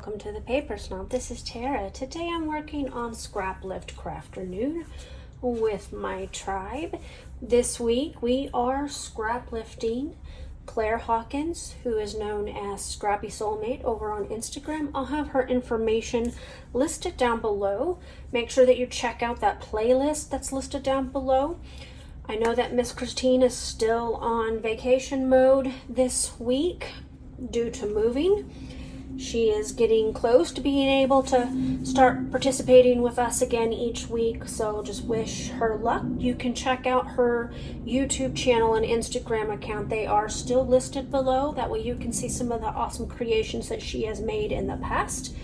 welcome to the Paper Snob. This is Tara. Today I'm working on Scraplift Crafternoon with my tribe. This week we are scraplifting Claire Hawkins, who is known as Scrappy Soulmate over on Instagram. I'll have her information listed down below. Make sure that you check out that playlist that's listed down below. I know that Miss Christine is still on vacation mode this week due to moving. She is getting close to being able to start participating with us again each week, so just wish her luck. You can check out her YouTube channel and Instagram account. They are still listed below. That way you can see some of the awesome creations that she has made in the past.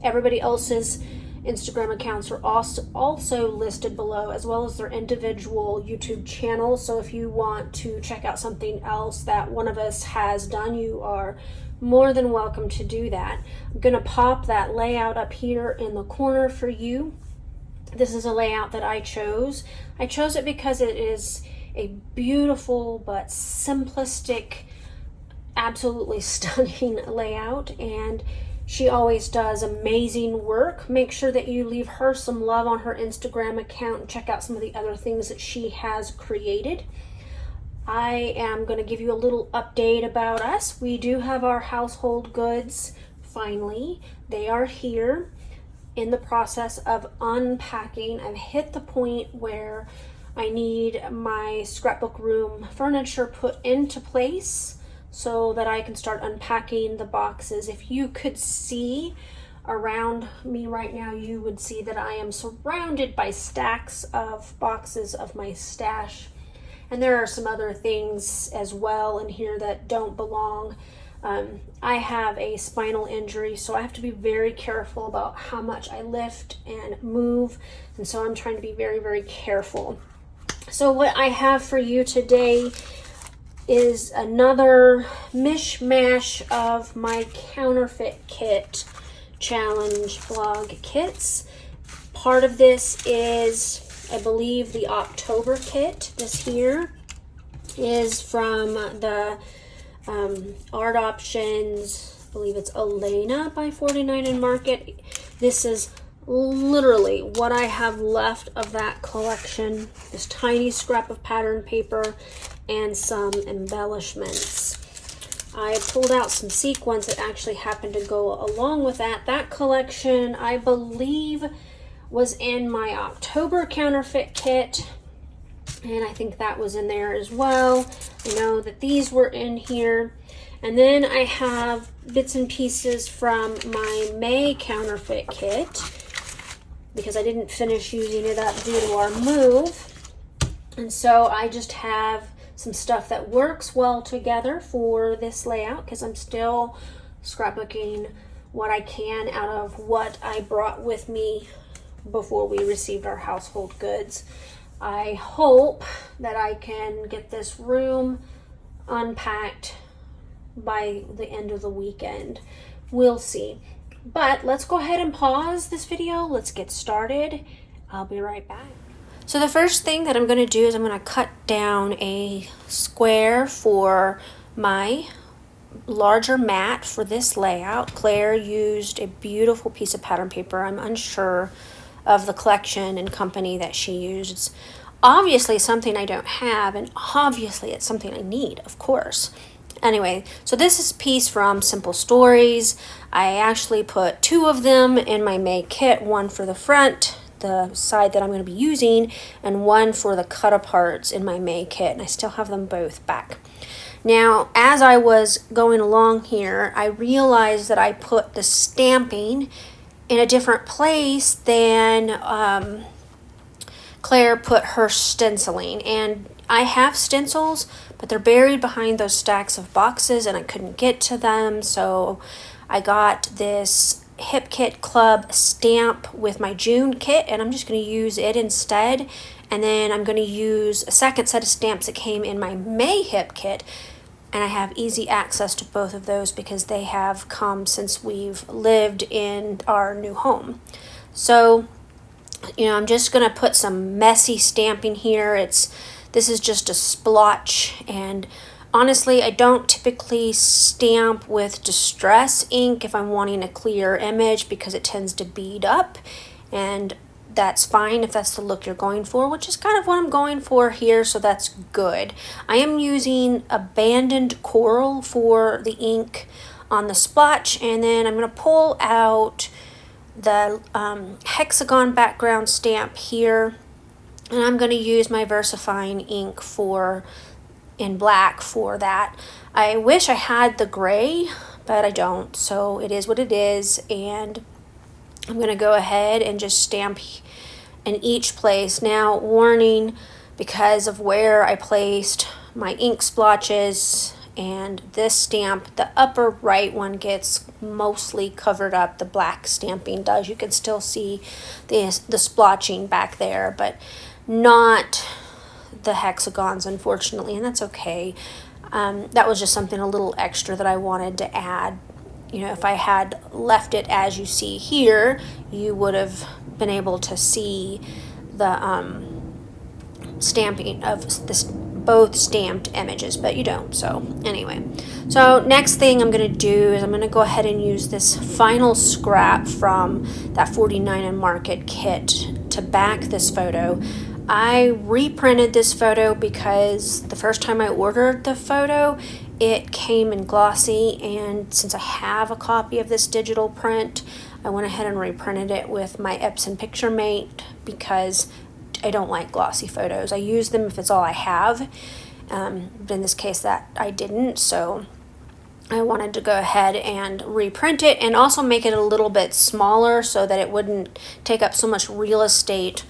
Everybody else's Instagram accounts are also listed below, as well as their individual YouTube channels. So if you want to check out something else that one of us has done, you are more than welcome to do that. I'm going to pop that layout up here in the corner for you. This is a layout that I chose. I chose it because it is a beautiful but simplistic, absolutely stunning layout, and she always does amazing work. Make sure that you leave her some love on her Instagram account and check out some of the other things that she has created. I am going to give you a little update about us. We do have our household goods, finally. They are here in the process of unpacking. I've hit the point where I need my scrapbook room furniture put into place so that I can start unpacking the boxes. If you could see around me right now, you would see that I am surrounded by stacks of boxes of my stash. And there are some other things as well in here that don't belong. I have a spinal injury, so I have to be very careful about how much I lift and move. And so I'm trying to be very, very careful. So what I have for you today is another mishmash of my counterfeit kit challenge blog kits. Part of this is, I believe, the October kit. This here is from the Art Options, I believe it's Elena by 49 and Market. This is literally what I have left of that collection. This tiny scrap of pattern paper and some embellishments. I pulled out some sequins that actually happened to go along with that. That collection, I believe, was in my October counterfeit kit, and I think that was in there as well. I know that these were in here. And then I have bits and pieces from my May counterfeit kit because I didn't finish using it up due to our move. And so I just have some stuff that works well together for this layout because I'm still scrapbooking what I can out of what I brought with me before we received our household goods. I hope that I can get this room unpacked by the end of the weekend. We'll see. But let's go ahead and pause this video. Let's get started. I'll be right back. So the first thing that I'm going to do is I'm going to cut down a square for my larger mat for this layout. Claire used a beautiful piece of pattern paper. I'm unsure of the collection and company that she used. It's obviously something I don't have, and obviously it's something I need, of course. Anyway, so this is a piece from Simple Stories. I actually put two of them in my May kit, one for the front, the side that I'm going to be using, and one for the cut aparts in my May kit, and I still have them both back. Now, as I was going along here, I realized that I put the stamping in a different place than Claire put her stenciling. And I have stencils, but they're buried behind those stacks of boxes and I couldn't get to them. So I got this Hip Kit Club stamp with my June kit, and I'm just going to use it instead. And then I'm going to use a second set of stamps that came in my May Hip Kit. And I have easy access to both of those because they have come since we've lived in our new home. So, you know, I'm just going to put some messy stamping here. This is just a splotch, and Honestly, I don't typically stamp with distress ink if I'm wanting a clear image because it tends to bead up, and that's fine if that's the look you're going for, which is kind of what I'm going for here, so that's good. I am using Abandoned Coral for the ink on the splotch, and then I'm going to pull out the hexagon background stamp here, and I'm going to use my VersaFine ink in black for that. I wish I had the gray, but I don't, so it is what it is, and I'm going to go ahead and just stamp in each place. Now, warning, because of where I placed my ink splotches and this stamp, the upper right one gets mostly covered up. The black stamping does. You can still see the splotching back there, but not the hexagons, unfortunately, and that's okay. That was just something a little extra that I wanted to add. You know, if I had left it as you see here, you would have been able to see the stamping of this, both stamped images, but you don't. So anyway, so next thing I'm going to do is I'm going to go ahead and use this final scrap from that 49 and Market kit to back this photo. I reprinted this photo because the first time I ordered the photo, it came in glossy, and since I have a copy of this digital print, I went ahead and reprinted it with my Epson PictureMate because I don't like glossy photos. I use them if it's all I have, but in this case that I didn't, so I wanted to go ahead and reprint it and also make it a little bit smaller so that it wouldn't take up so much real estate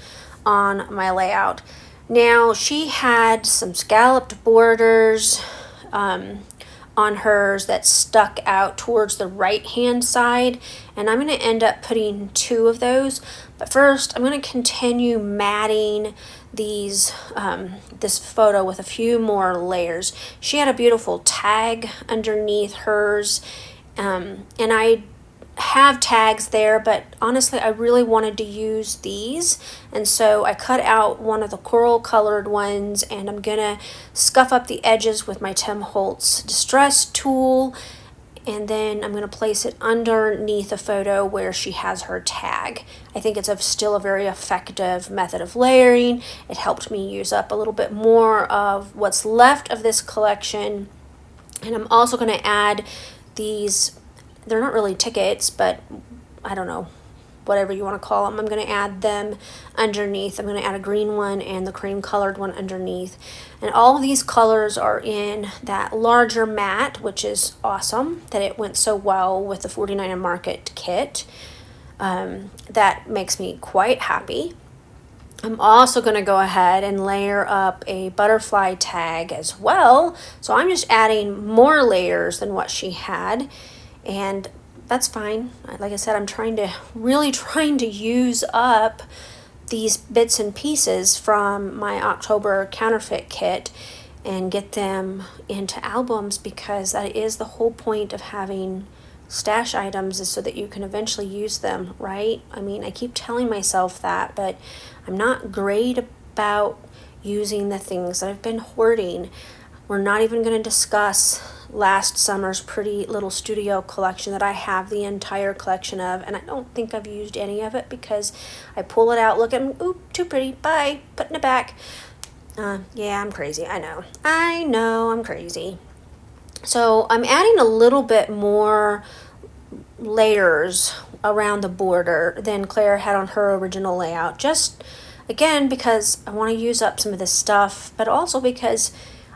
on my layout. Now, she had some scalloped borders on hers that stuck out towards the right hand side, and I'm going to end up putting 2 of those. But first I'm going to continue matting these this photo with a few more layers. She had a beautiful tag underneath hers, and I have tags there, but honestly I really wanted to use these, and so I cut out one of the coral colored ones, and I'm gonna scuff up the edges with my Tim Holtz distress tool, and then I'm gonna place it underneath a photo where she has her tag. I think it's still a very effective method of layering. It helped me use up a little bit more of what's left of this collection, and I'm also going to add these. They're not really tickets, but I don't know, whatever you want to call them. I'm going to add them underneath. I'm going to add a green one and the cream colored one underneath. And all of these colors are in that larger mat, which is awesome that it went so well with the 49 and Market kit. That makes me quite happy. I'm also going to go ahead and layer up a butterfly tag as well. So I'm just adding more layers than what she had. And that's fine. Like I said, I'm really trying to use up these bits and pieces from my October counterfeit kit and get them into albums, because that is the whole point of having stash items, is so that you can eventually use them, right? I mean, I keep telling myself that, but I'm not great about using the things that I've been hoarding. We're not even going to discuss last summer's pretty little studio collection that I have the entire collection of, and I don't think I've used any of it because I pull it out, look at them, oop, too pretty, bye, putting it back. Yeah, I'm crazy. I know I'm crazy. So I'm adding a little bit more layers around the border than Claire had on her original layout, just again because I want to use up some of this stuff, but also because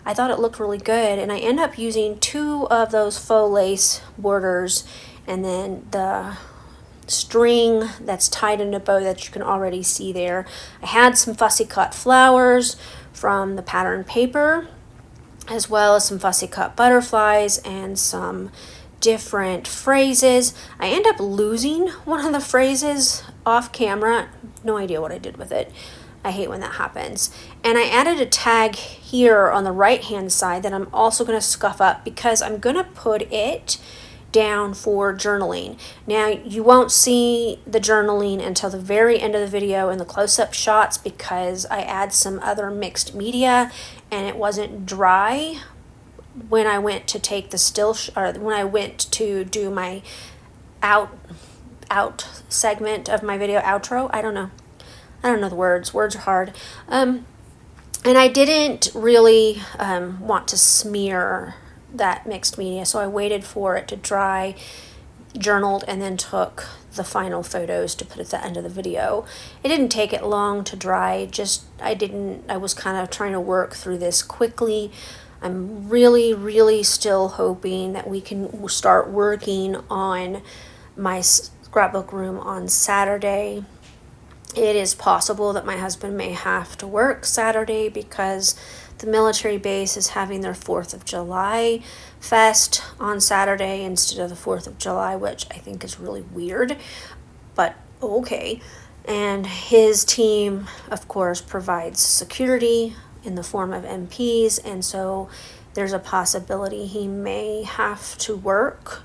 I thought it looked really good, and I end up using 2 of those faux lace borders, and then the string that's tied in a bow that you can already see there. I had some fussy cut flowers from the pattern paper, as well as some fussy cut butterflies and some different phrases. I end up losing one of the phrases off camera. No idea what I did with it. I hate when that happens. And I added a tag here on the right hand side that I'm also going to scuff up because I'm going to put it down for journaling. Now you won't see the journaling until the very end of the video in the close-up shots because I add some other mixed media and it wasn't dry when I went to take the or when I went to do my out segment of my video outro. I don't know the words are hard. And I didn't really want to smear that mixed media, so I waited for it to dry, journaled, and then took the final photos to put at the end of the video. It didn't take it long to dry, I was kind of trying to work through this quickly. I'm really still hoping that we can start working on my scrapbook room on Saturday. It is possible that my husband may have to work Saturday because the military base is having their 4th of July fest on Saturday instead of the 4th of July, which I think is really weird, but okay. And his team, of course, provides security in the form of MPs, and so there's a possibility he may have to work.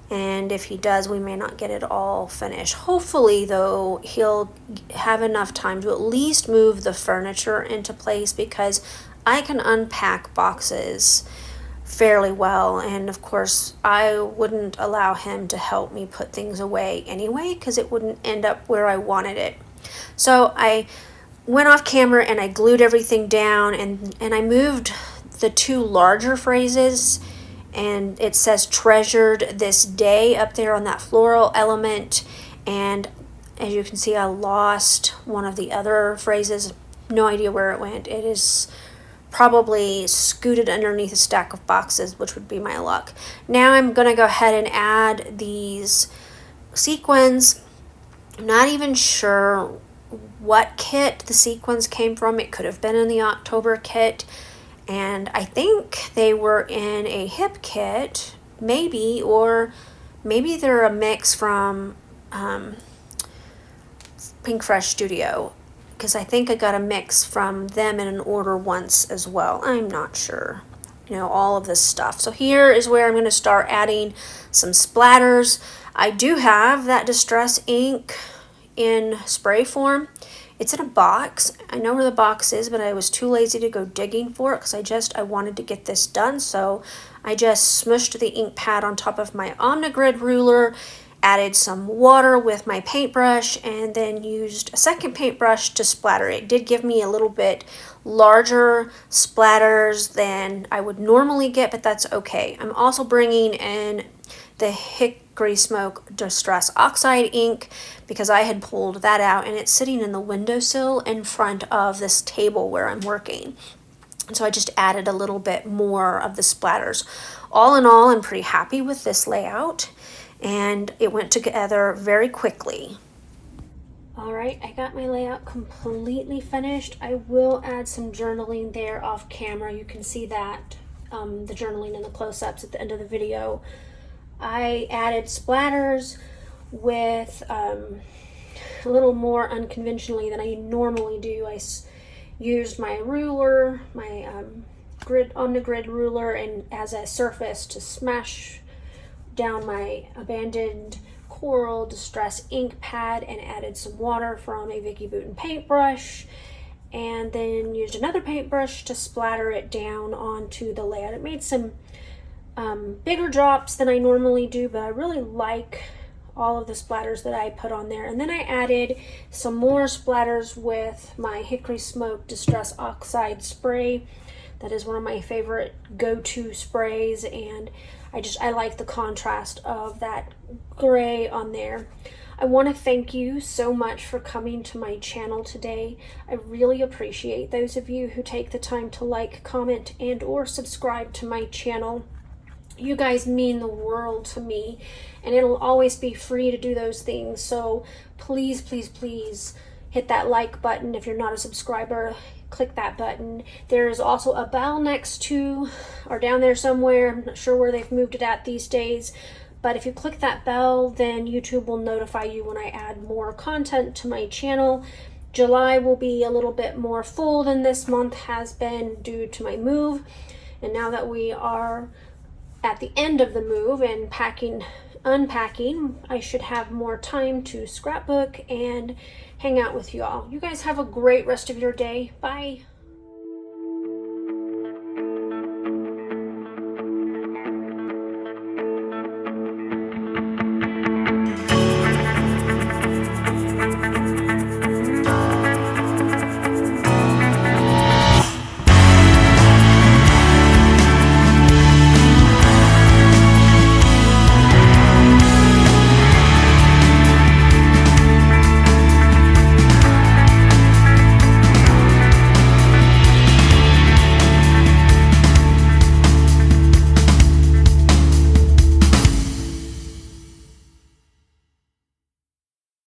And if he does, we may not get it all finished. Hopefully, though, he'll have enough time to at least move the furniture into place, because I can unpack boxes fairly well. And of course, I wouldn't allow him to help me put things away anyway, because it wouldn't end up where I wanted it. So I went off camera and I glued everything down, and I moved the 2 larger phrases, and it says treasured this day up there on that floral element. And as you can see, I lost one of the other phrases. No idea where it went. It is probably scooted underneath a stack of boxes, which would be my luck. Now I'm going to go ahead and add these sequins. I'm not even sure what kit the sequins came from. It could have been in the October kit, and I think they were in a hip kit, maybe, or maybe they're a mix from Pink Fresh Studio, because I think I got a mix from them in an order once as well. I'm not sure. All of this stuff. So here is where I'm going to start adding some splatters. I do have that Distress ink in spray form. It's in a box. I know where the box is, but I was too lazy to go digging for it because I wanted to get this done. So I just smushed the ink pad on top of my Omnigrid ruler, added some water with my paintbrush, and then used a second paintbrush to splatter. It did give me a little bit larger splatters than I would normally get, but that's okay. I'm also bringing in the Hickory Smoke Distress Oxide ink because I had pulled that out, and it's sitting in the windowsill in front of this table where I'm working. And so I just added a little bit more of the splatters. All in all, I'm pretty happy with this layout, and it went together very quickly. All right, I got my layout completely finished. I will add some journaling there off camera. You can see that, the journaling and the close-ups at the end of the video. I added splatters with a little more unconventionally than I normally do. I used my ruler, my Omnigrid ruler, and as a surface to smash down my abandoned coral distress ink pad, and added some water from a Vicky Bouton paintbrush, and then used another paintbrush to splatter it down onto the layout. It made some bigger drops than I normally do, but I really like all of the splatters that I put on there. And then I added some more splatters with my Hickory Smoke Distress Oxide spray. That is one of my favorite go-to sprays, and I like the contrast of that gray on there. I want to thank you so much for coming to my channel today. I really appreciate those of you who take the time to like, comment, and or subscribe to my channel. You guys mean the world to me, and it'll always be free to do those things. So please, please, please hit that like button. If you're not a subscriber, click that button. There's also a bell next to, or down there somewhere. I'm not sure where they've moved it at these days. But if you click that bell, then YouTube will notify you when I add more content to my channel. July will be a little bit more full than this month has been due to my move. And now that we are at the end of the move and unpacking, I should have more time to scrapbook and hang out with you all. You guys have a great rest of your day. Bye.